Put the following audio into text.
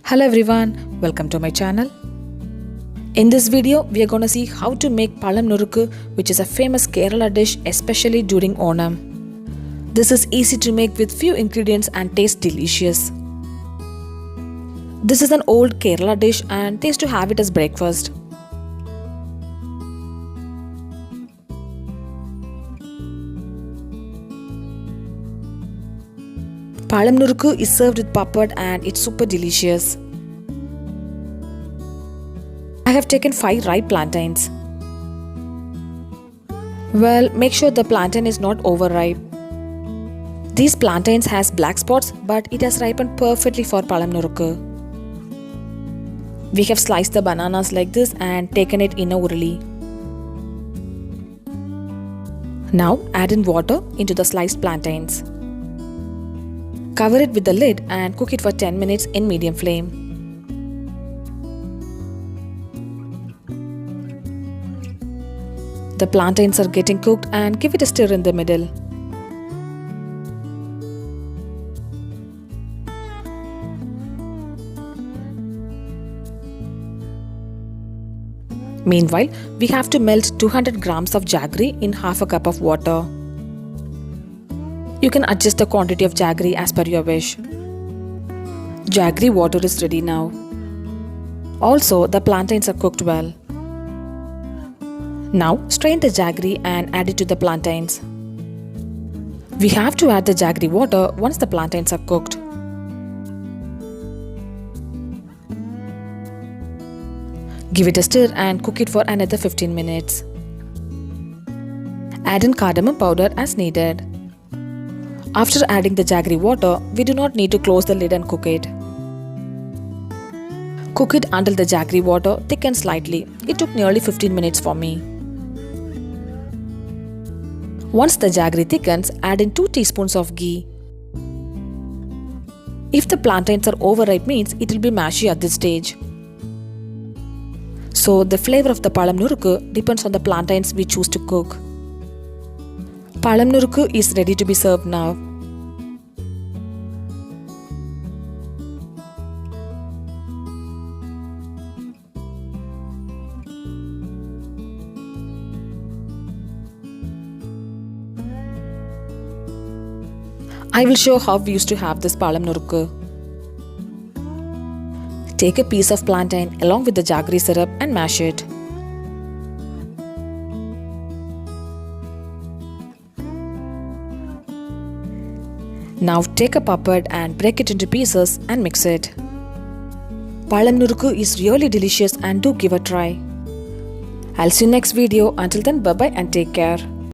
Hello everyone, welcome to my channel. In this video, we are going to see how to make Pazham Nurukku, which is a famous Kerala dish especially during Onam. This is easy to make with few ingredients and tastes delicious. This is an old Kerala dish and they used to have it as breakfast. Pazham Nurukku is served with papad and it's super delicious. I have taken 5 ripe plantains. Well, make sure the plantain is not overripe. These plantains has black spots but it has ripened perfectly for Pazham Nurukku. We have sliced the bananas like this and taken it in a urali. Now add in water into the sliced plantains. Cover it with the lid and cook it for 10 minutes in medium flame. The plantains are getting cooked and give it a stir in the middle. Meanwhile, we have to melt 200 grams of jaggery in half a cup of water. You can adjust the quantity of jaggery as per your wish. Jaggery water is ready now. Also, the plantains are cooked well. Now, strain the jaggery and add it to the plantains. We have to add the jaggery water once the plantains are cooked. Give it a stir and cook it for another 15 minutes. Add in cardamom powder as needed. After adding the jaggery water, we do not need to close the lid and cook it. Cook it until the jaggery water thickens slightly. It took nearly 15 minutes for me. Once the jaggery thickens, add in 2 teaspoons of ghee. If the plantains are overripe means it will be mashy at this stage. So the flavor of the Pazham Nurukku depends on the plantains we choose to cook. Pazham Nurukku is ready to be served now. I will show how we used to have this Pazham Nurukku. Take a piece of plantain along with the jaggery syrup and mash it. Now take a papad and break it into pieces and mix it. Pazham Nurukku is really delicious and do give a try. I'll see you next video. Until then, bye bye and take care.